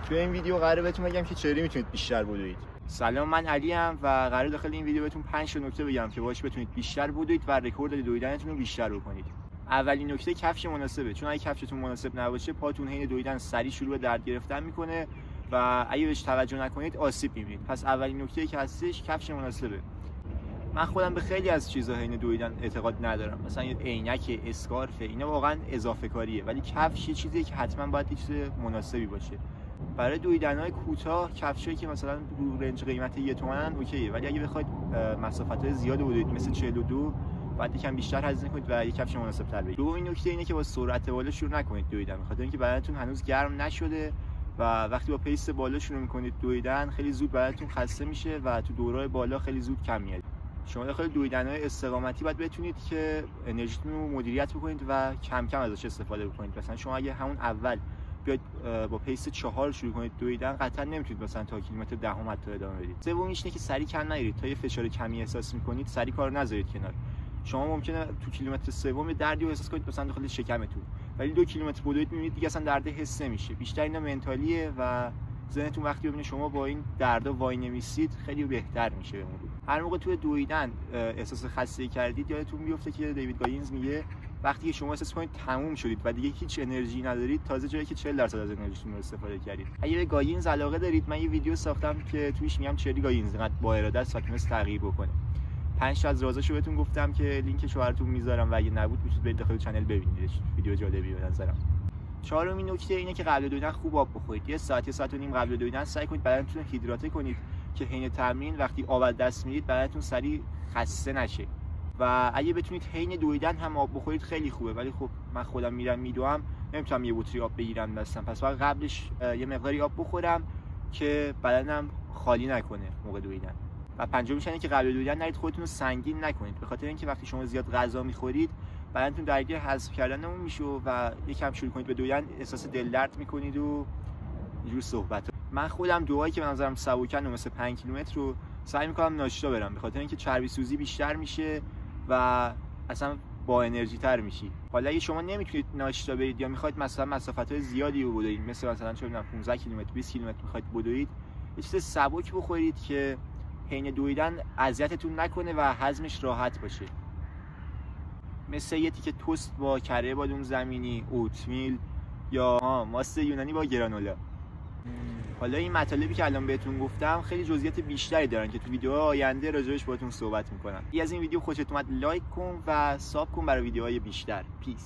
توی این ویدیو قراره بهتون بگم که چطوری میتونید بیشتر بدوید. سلام، من علی ام و قراره داخل این ویدیو بهتون 5 تا نکته بگم که باهاش بتونید بیشتر بدوید و رکورد دویدنتون رو بیشتر بکنید. اولین نکته کفش مناسبه، چون اگه کفشتون مناسب نباشه پاتون حین دویدن سریع شروع به درد گرفتن میکنه و اگه بهش توجه نکنید آسیب میبینید. پس اولین نکته که هستش کفش مناسبه. من خودم به خیلی از چیزها حین دویدن اعتقاد ندارم، مثلا یه عینک، اسکارف، اینا واقعا اضافه کاریه، ولی کفش یه چیزیه که حتما باید یه چیز مناسبی باشه. برای دویدن‌های کوتاه کفشایی که مثلا رو رنج قیمت 1 تومنن اوکیه، ولی اگه بخواید مسافت‌های زیاد بدوید مثل 42 باید یکم بیشتر هزینه کنید و یه کفش مناسب‌تر بگیرید. دومین نکته اینه که با سرعت بالا شروع نکنید دویدن، بخاطر اینکه بدنتون هنوز گرم نشده و وقتی با پیس بالا شروع می‌کنید دویدن خیلی زود بدنتون خسته میشه و تو دوره‌های بالا خیلی زود کم میاد. شما داخل دویدن‌های استقامتی باید بتونید که انرژیتون رو مدیریت بکنید و کم کم ازش استفاده بکنید. مثلا شما اگه همون اول بیاید با پیس 4 شروع کنید دویدن، قطعا نمیتونید مثلا تا کیلومتر دهم حتی ادامه بدید. سومیش اینه که سری کم نگیرید. تا یه فشار کمی احساس می‌کنید سری کارو نذارید کنار. شما ممکنه تو کیلومتر سوم دردی رو احساس کنید مثلا داخل شکمتون، ولی 2 کیلومتر بدوید می‌بینید دیگه اصلا درد حس نمیشه. بیشتر اینا منتالیه و ذهنتون وقتی ببینه شما با این دردا وای نمیسید خیلی بهتر میشه بمونید. هر موقع توی دویدن احساس خستگی کردید یادتون بیفته که دیوید گاگینز میگه وقتی که شما احساس کنید تموم شدید و دیگه هیچ انرژی ندارید، تازه جایی که 40% از انرژیتون رو استفاده کردید. اگه به گاگینز علاقه دارید، من یه ویدیو ساختم که توش میگم چطوری گاگینز اینقدر با اراده است و تونست تغییر بکنه. 5 تا از رازاشو بهتون گفتم که لینکش رو براتون میذارم و اگه نبود میتونید برید داخل کانال ببینیدش. ویدیو جالبی به نظرم. چهارمین نکته اینه که قبل دویدن خوب آب بخورید. یه ساعت و نیم قبل دویدن سعی کنید بدنتون رو هیدراته کنید که حین تمرین وقتی آب از دست میدید بدنتون سریع خسته نشه. و اگه بتونید حین دویدن هم آب بخورید خیلی خوبه، ولی خب من خودم میرم میدوام نمیتونم یه بطری آب بگیرم دستم، پس باید قبلش یه مقداری آب بخورم که بدنم خالی نکنه موقع دویدن. و پنجمیش اینه که قبل دویدن نرید خودتون رو سنگین نکنید، به خاطر اینکه وقتی شما زیاد غذا میخورید بدنتون درگیر هضم کردن اون میشه و یکم شروع کنید به دویدن احساس دل درد میکنید و اینجور صحبت. من خودم دوایی که به نظرم سبکن مثل 5 کیلومتر رو سعی میکنم ناشتا برم، به خاطر اینکه چربی سوزی بیشتر میشه و اصلا با انرژی تر میشی. حالا اگه شما نمیتونید ناشتا برید یا میخواید مثلا مسافت‌های زیادی رو بدوید، مثلا چه میدونم 15 کیلومتر 20 کیلومتر میخواید بدوید، یه چیز سبک بخورید که حین دویدن اذیتتون نکنه و هضمش راحت باشه. مثل یه تیکه توست با کره بادوم زمینی، اوتمیل یا ماست یونانی با گرانولا. حالا این مطالبی که الان بهتون گفتم خیلی جزئیات بیشتری دارن که تو ویدیوهای آینده راجعش باهاتون صحبت میکنم. اگه از این ویدیو خوشت اومد لایک کن و ساب کن برای ویدیوهای بیشتر. پیس.